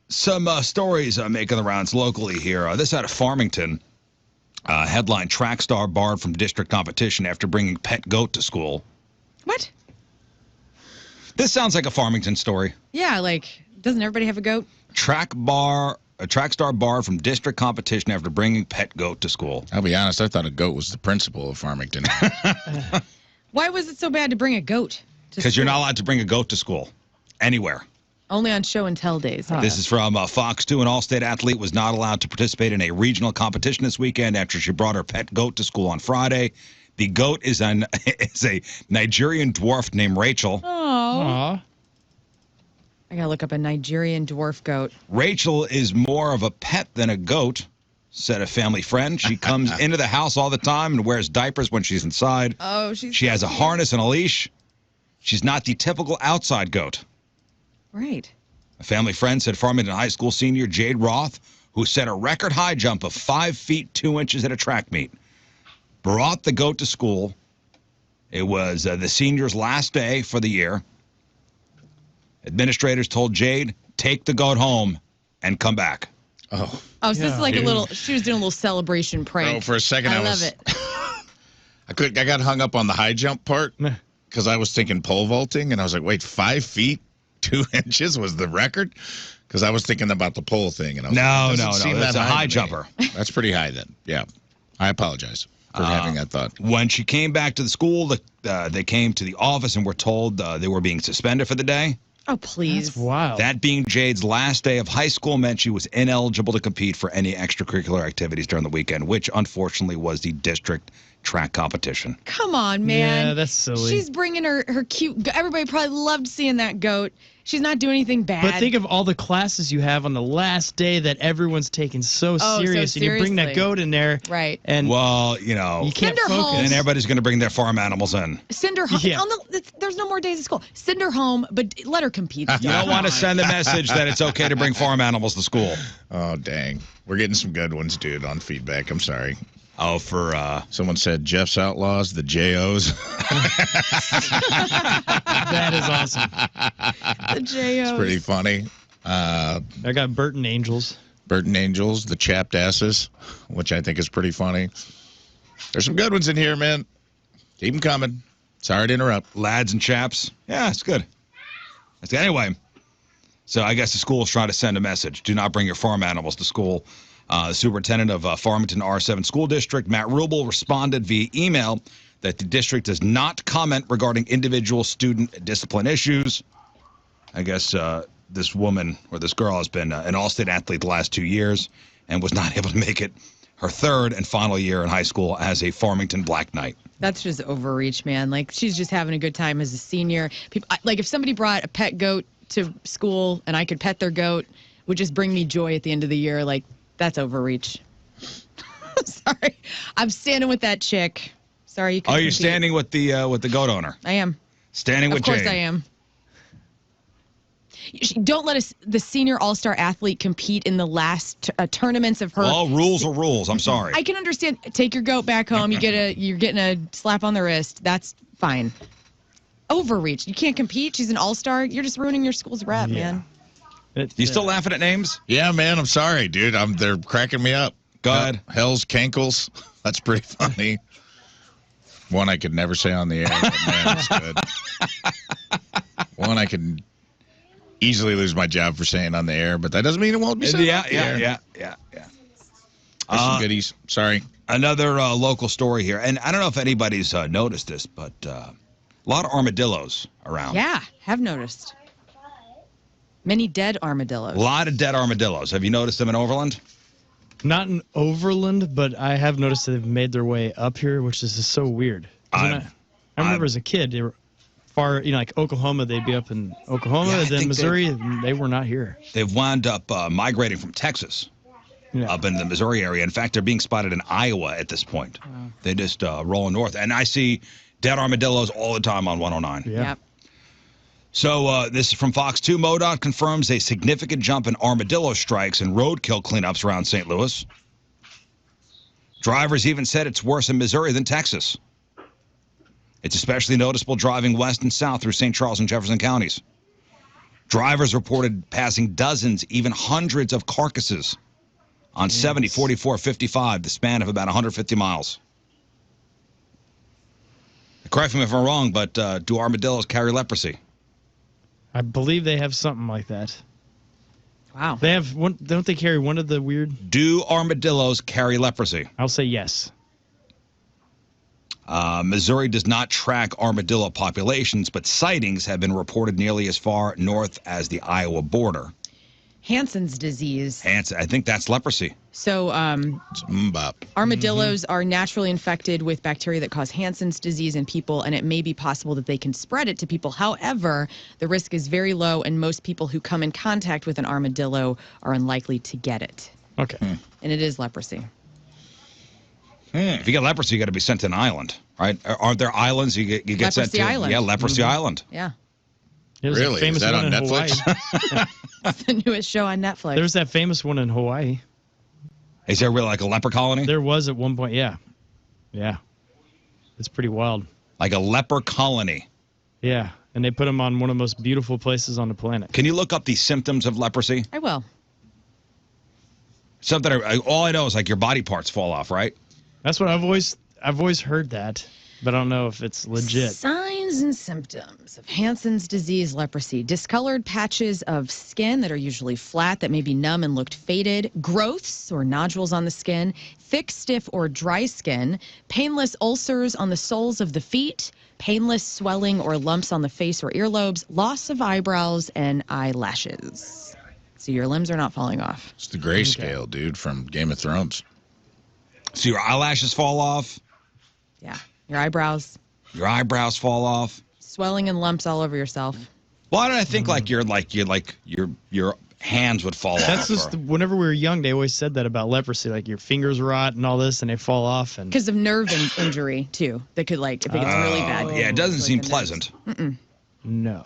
Some stories making the rounds locally here. This out of Farmington. Headline, track star barred from district competition after bringing pet goat to school. What? This sounds like a Farmington story. Yeah, like, doesn't everybody have a goat? Track star barred from district competition after bringing pet goat to school. I'll be honest, I thought a goat was the principal of Farmington. Why was it so bad to bring a goat to Because school? you're not allowed to bring a goat to school. Anywhere. Only on show and tell days. Huh? This is from Fox 2. An All-State athlete was not allowed to participate in a regional competition this weekend after she brought her pet goat to school on Friday. The goat is a Nigerian dwarf named Rachel. Oh. I gotta look up a Nigerian dwarf goat. Rachel is more of a pet than a goat, said a family friend. She comes into the house all the time and wears diapers when she's inside. Oh, She has a harness and a leash. She's not the typical outside goat. Right. A family friend said Farmington High School senior Jade Roth, who set a record high jump of 5 feet 2 inches at a track meet, brought the goat to school. It was the senior's last day for the year. Administrators told Jade, take the goat home and come back. Oh, so this is like a little, she was doing a little celebration prank. Oh, for a second I love it. I got hung up on the high jump part because I was thinking pole vaulting, and I was like, wait, 5 feet 2 inches was the record? Because I was thinking about the pole thing. And I was No. That's a high jumper. That's pretty high then. Yeah. I apologize for having that thought. When she came back to the school, they came to the office and were told they were being suspended for the day. Oh, please. That's wild. That being Jade's last day of high school meant she was ineligible to compete for any extracurricular activities during the weekend, which unfortunately was the district track competition. Come on, man. Yeah, that's silly. She's bringing her cute. Everybody probably loved seeing that goat. She's not doing anything bad. But think of all the classes you have on the last day that everyone's taking so serious, and you bring that goat in there, right? And well, you can't Send her focus. home. And everybody's going to bring their farm animals in. Send her home. Yeah. There's no more days of school. Send her home, but let her compete. You don't want to send the message that it's okay to bring farm animals to school. Oh, dang. We're getting some good ones, dude, on feedback. I'm sorry. Oh, for someone said Jeff's Outlaws, the JOs. That is awesome. The JOs. It's pretty funny. I got Burton Angels. Burton Angels, the chapped asses, which I think is pretty funny. There's some good ones in here, man. Keep them coming. Sorry to interrupt. Lads and chaps. Yeah, it's good. Anyway, so I guess the school's trying to send a message. Do not bring your farm animals to school. The superintendent of Farmington R7 School District, Matt Rubel, responded via email that the district does not comment regarding individual student discipline issues. I guess this woman or this girl has been an all-state athlete the last 2 years and was not able to make it her third and final year in high school as a Farmington Black Knight. That's just overreach, man. Like, she's just having a good time as a senior. People, like, if somebody brought a pet goat to school and I could pet their goat, would just bring me joy at the end of the year. Like, that's overreach. Sorry. I'm standing with that chick. Sorry, you couldn't Oh, you're compete. standing with the goat owner. I am. Standing with Of course Jade. I am. Don't let the senior all-star athlete compete in the last tournaments of her. Well, rules are rules. I'm sorry. I can understand. Take your goat back home. You're getting a slap on the wrist. That's fine. Overreach. You can't compete. She's an all-star. You're just ruining your school's rep, man. You still laughing at names? Yeah, man. I'm sorry, dude. They're cracking me up. Go ahead. Hell's Cankles. That's pretty funny. One I could never say on the air, but man, it's good. One I could easily lose my job for saying on the air, but that doesn't mean it won't be said on the air. Yeah. There's some goodies. Sorry. Another local story here, and I don't know if anybody's noticed this, but a lot of armadillos around. Yeah, have noticed. Many dead armadillos. A lot of dead armadillos. Have you noticed them in Overland? Not in Overland, but I have noticed that they've made their way up here, which is just so weird. I remember as a kid, they were far, like Oklahoma, they'd be up in Oklahoma, Yeah, I and then think Missouri, and they were not here. They've wound up migrating from Texas up in the Missouri area. In fact, they're being spotted in Iowa at this point. They just rolling north. And I see dead armadillos all the time on 109. Yep. So this is from Fox 2. MoDOT confirms a significant jump in armadillo strikes and roadkill cleanups around St. Louis. Drivers even said it's worse in Missouri than Texas. It's especially noticeable driving west and south through St. Charles and Jefferson counties. Drivers reported passing dozens, even hundreds of carcasses on 70, 44, 55, the span of about 150 miles. Correct me if I'm wrong, but do armadillos carry leprosy? I believe they have something like that. Wow. They have one. Don't they carry one of the weird? Do armadillos carry leprosy? I'll say yes. Missouri does not track armadillo populations, but sightings have been reported nearly as far north as the Iowa border. Hansen's disease. I think that's leprosy. So It's mbop. armadillos are naturally infected with bacteria that cause Hansen's disease in people, and it may be possible that they can spread it to people. However, the risk is very low, and most people who come in contact with an armadillo are unlikely to get it. Okay. And it is leprosy. If you get leprosy, you got to be sent to an island, right? Aren't there islands you get sent Leprosy to? Island. Yeah, Leprosy Island. Yeah. There's Really? that famous Is that one on in Netflix? Hawaii. It's the newest show on Netflix. There's that famous one in Hawaii. Is there really like a leper colony? There was at one point. Yeah. Yeah. It's pretty wild. Like a leper colony. Yeah. And they put them on one of the most beautiful places on the planet. Can you look up the symptoms of leprosy? I will. Something. All I know is like your body parts fall off, right? That's what I've always heard that, but I don't know if it's legit. Signs and symptoms of Hansen's disease, leprosy. Discolored patches of skin that are usually flat that may be numb and looked faded. Growths or nodules on the skin. Thick, stiff, or dry skin. Painless ulcers on the soles of the feet. Painless swelling or lumps on the face or earlobes. Loss of eyebrows and eyelashes. So your limbs are not falling off. It's the grayscale, dude, from Game of Thrones. So your eyelashes fall off. Yeah. Your eyebrows. Your eyebrows fall off. Swelling and lumps all over yourself. Why don't I think your hands would fall That's off? just whenever we were young, they always said that about leprosy, like your fingers rot and all this, and they fall off. And Because of nerve injury, too. That could, like, if it gets really bad. Yeah, it doesn't like seem the pleasant. no,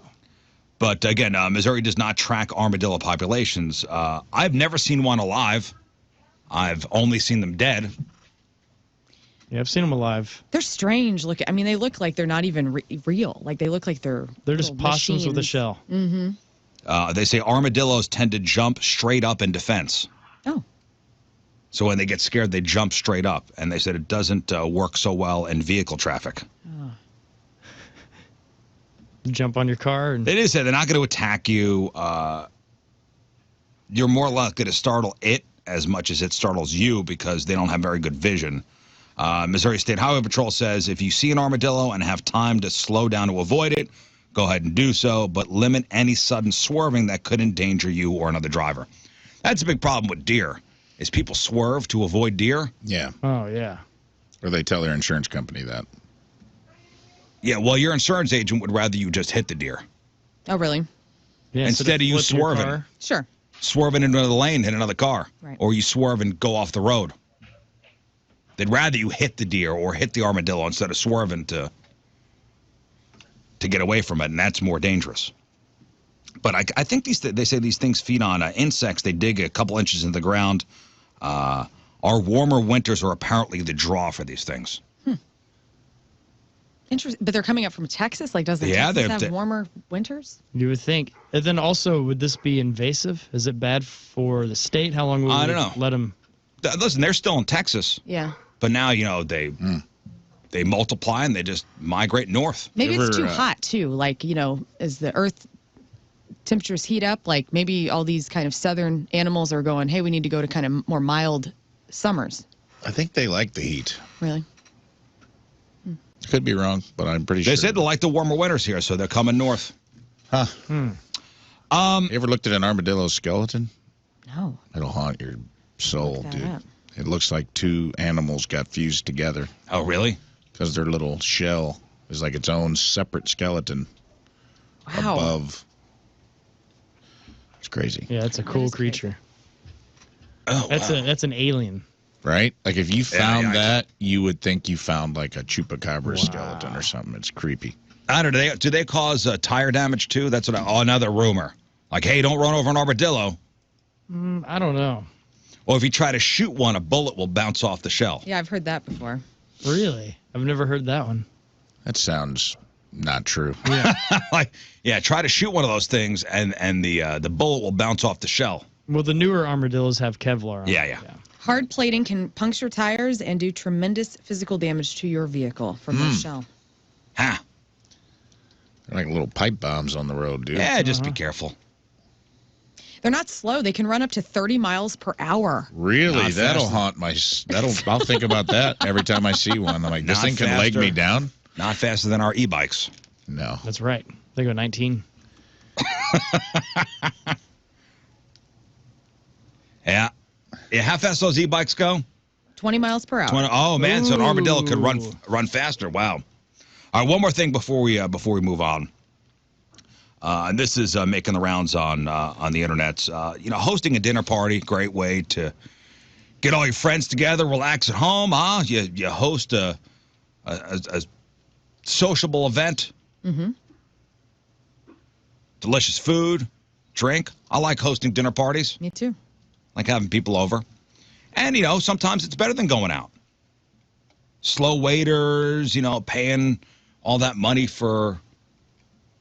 But again, Missouri does not track armadillo populations. I've never seen one alive. I've only seen them dead. yeah, I've seen them alive. They're strange. I mean, they look like they're not even real. Like, they look like they're just little possums with a machines. shell. They say armadillos tend to jump straight up in defense. Oh. So when they get scared, they jump straight up. And they said it doesn't work so well in vehicle traffic. Jump on your car and They did say they're not going to attack you. You're more likely to startle it as much as it startles you because they don't have very good vision. Missouri State Highway Patrol says if you see an armadillo and have time to slow down to avoid it, go ahead and do so, but limit any sudden swerving that could endanger you or another driver. That's a big problem with deer, is people swerve to avoid deer. Yeah. oh yeah, Or they tell their insurance company that. Yeah, well, your insurance agent would rather you just hit the deer. Oh, really? yeah. Instead of you flipping your swerving. car. Sure. Swerving into the lane, hit another car. Right. Or you swerve and go off the road. They'd rather you hit the deer or hit the armadillo instead of swerving to get away from it, and that's more dangerous. But I think they say these things feed on insects. They dig a couple inches into the ground. Our warmer winters are apparently the draw for these things. Interesting. But they're coming up from Texas? Like, doesn't Yeah, Texas have warmer winters? You would think. And then also, would this be invasive? Is it bad for the state? How long would I we don't know. let them? Listen, they're still in Texas, Yeah. but now they multiply and they just migrate north. Maybe You it's too ever, hot, too. Like, as the earth temperatures heat up, like maybe all these kind of southern animals are going, hey, we need to go to kind of more mild summers. I think they like the heat. Really? Could be wrong, but I'm pretty sure. They said they like the warmer winters here, so they're coming north. Huh. You ever looked at an armadillo skeleton? No. It'll haunt your soul, Look that dude. up. It looks like two animals got fused together Oh, really? because their little shell is like its own separate skeleton Wow. above. It's crazy, Yeah, it's a cool is crazy. creature. Oh, That's an alien. right? Like if you found yeah, that, you would think you found like a chupacabra skeleton or something. It's creepy. I don't know. Do they cause tire damage too? That's another rumor. Like, hey, don't run over an armadillo. I don't know. Or if you try to shoot one, a bullet will bounce off the shell. Yeah, I've heard that before. Really, I've never heard that one. That sounds Not true. Yeah. Like, yeah, try to shoot one of those things, and the bullet will bounce off the shell. Well, the newer armadillos have Kevlar on. Yeah. Hard plating can puncture tires and do tremendous physical damage to your vehicle from Michelle. Huh. They're like little pipe bombs on the road, dude. Yeah, just be careful. They're not slow. They can run up to 30 miles per hour. Really? Not That'll fast. haunt my. I'll think about that every time I see one. I'm like, this Not thing can leg faster. me down. Not faster than our e-bikes. No. That's right. They go 19. Yeah. Yeah, how fast those e-bikes go? 20 miles per hour. 20, oh, man, so an armadillo could Ooh. run faster. Wow. All right, one more thing before we move on. And this is making the rounds on the internet. Hosting a dinner party, great way to get all your friends together, relax at home. You host a sociable event. Mm-hmm. Delicious food, drink. I like hosting dinner parties. Me too. Like having people over. And, sometimes it's better than going out. Slow waiters, paying all that money for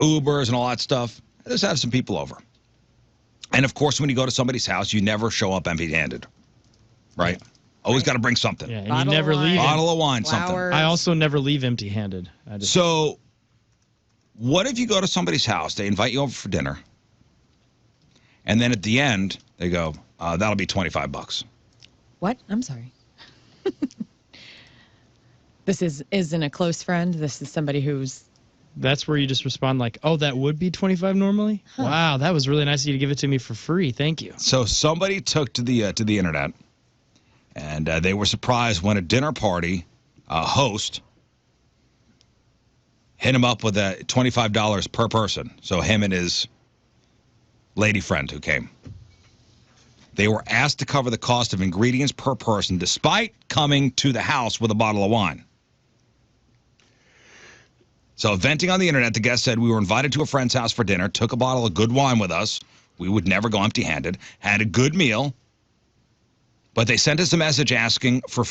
Ubers and all that stuff. Just have some people over. And, of course, when you go to somebody's house, you never show up empty-handed. Right? Yeah. Always got to bring something. Yeah, and Bottle you never of wine. leave. Bottle of wine, something. Flowers. I also never leave empty-handed. So, what if you go to somebody's house, they invite you over for dinner, and then at the end, they go, that'll be $25. What? I'm sorry. This isn't a close friend. This is somebody who's. That's where you just respond like, "Oh, that would be 25 normally." Huh. Wow, that was really nice of you to give it to me for free. Thank you. So somebody took to the internet, and they were surprised when a dinner party host hit him up with $25 per person. So him and his lady friend who came. They were asked to cover the cost of ingredients per person, despite coming to the house with a bottle of wine. So venting on the internet, the guest said, "We were invited to a friend's house for dinner, took a bottle of good wine with us. We would never go empty-handed, had a good meal, but they sent us a message asking for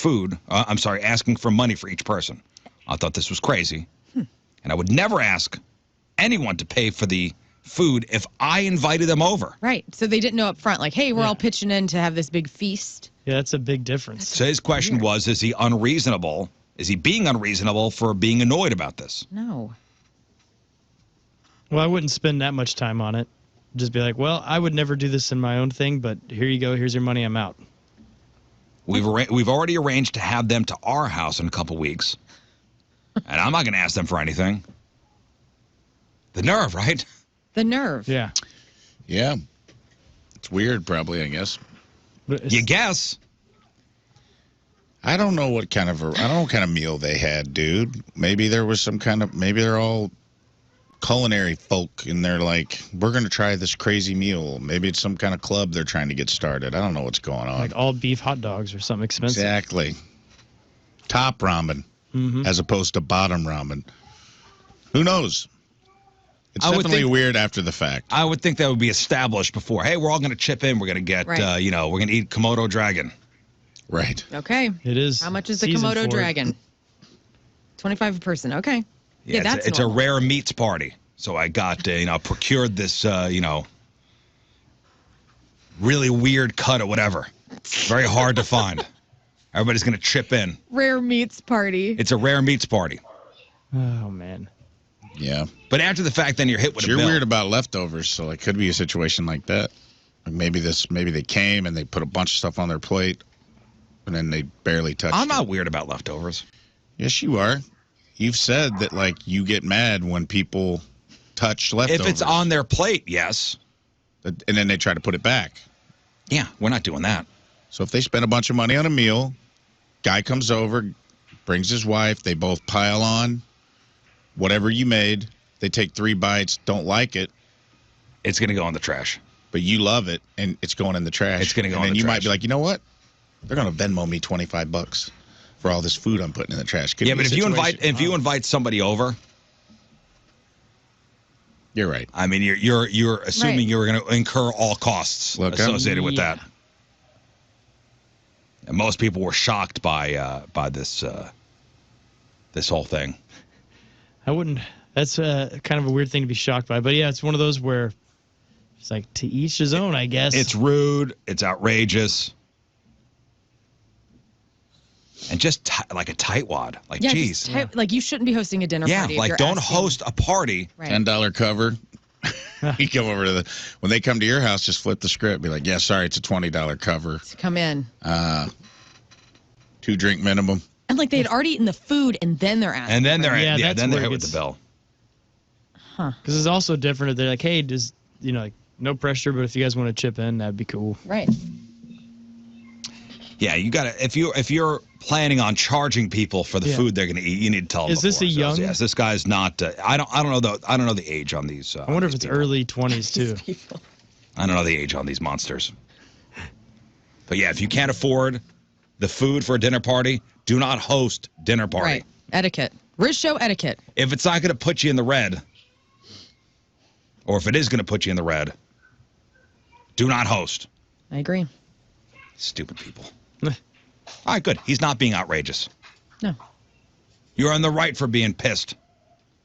asking for money for each person." I thought this was crazy. And I would never ask anyone to pay for the food if I invited them over. Right. So they didn't know up front, like, hey, we're Yeah. all pitching in to have this big feast. Yeah, that's a big difference. So his question was, is he unreasonable? Is he being unreasonable for being annoyed about this? No. Well, I wouldn't spend that much time on it. Just be like, well, I would never do this in my own thing, but here you go. Here's your money. I'm out. We've already arranged to have them to our house in a couple weeks. And I'm not going to ask them for anything. The nerve, right? The nerve. Yeah. Yeah. It's weird, probably, I guess. But it's- You guess. I don't know what kind of meal they had, dude. Maybe there was maybe they're all culinary folk and they're like, we're going to try this crazy meal. Maybe it's some kind of club they're trying to get started. I don't know what's going on. like all beef hot dogs or something expensive. Exactly. Top ramen as opposed to bottom ramen. Who knows? It's I would definitely think- weird after the fact. I would think that would be established before. Hey, we're all going to chip in. We're going to get, Right. we're going to eat Komodo dragon. Right. Okay. It is. How much is the season Komodo for it. dragon? 25 a person. Okay. Yeah, that's it's a normal. rare meats party. So I got, procured this, really weird cut or whatever. Very hard to find. Everybody's going to chip in. Rare meats party. It's a rare meats party. Oh, man. Yeah. But after the fact, then you're hit with You're a bill. weird about leftovers, so it could be a situation like that. Like maybe they came and they put a bunch of stuff on their plate, and then they barely touched I'm it. not weird about leftovers. Yes, you are. You've said that like you get mad when people touch leftovers. If it's on their plate, yes. And then they try to put it back. Yeah, we're not doing that. So if they spend a bunch of money on a meal, guy comes over, brings his wife, they both pile on whatever you made. They take 3 bites, don't like it, It's going to go in the trash. but you love it, and it's going in the trash. It's gonna go and in then the you might trash. be like, you know what? They're going to Venmo me $25 for all this food I'm putting in the trash. Could Yeah, be but a situation. if you invite somebody over, You're right. I mean, you're assuming Right. you're going to incur all costs Look, I'm- associated with Yeah. that. And most people were shocked by this this whole thing. I wouldn't That's kind of a weird thing to be shocked by. But yeah, it's one of those where it's like to each his own, I guess. It's rude. It's outrageous. And just like a tightwad. Like, Yeah, geez. like you shouldn't be hosting a dinner Yeah, party. if like you're don't asking- host a party. Right. $10 cover. You come over to when they come to your house, just flip the script. Be like, yeah, sorry, it's a $20 cover. To come in. 2-drink minimum. And like they had already eaten the food and then they're asking. And then they're Yeah, that's then they're where hit it with the gets- bill. Because it's also different if they're like, hey, does, like, no pressure, but if you guys want to chip in, that'd be cool. Right. Yeah, you got to if you're planning on charging people for the Yeah. food they're going to eat, you need to tell them. Is this before. a young- Yes, this guy's not. I don't know the age on these. I wonder if these it's people. early 20s, too. People. I don't know the age on these monsters. But yeah, if you can't afford the food for a dinner party, do not host dinner party. Right. Etiquette. Riz Show etiquette. If it's not going to put you in the red, or if it is going to put you in the red, do not host. I agree. Stupid people. All right, good. He's not being outrageous. No. You're in the right for being pissed.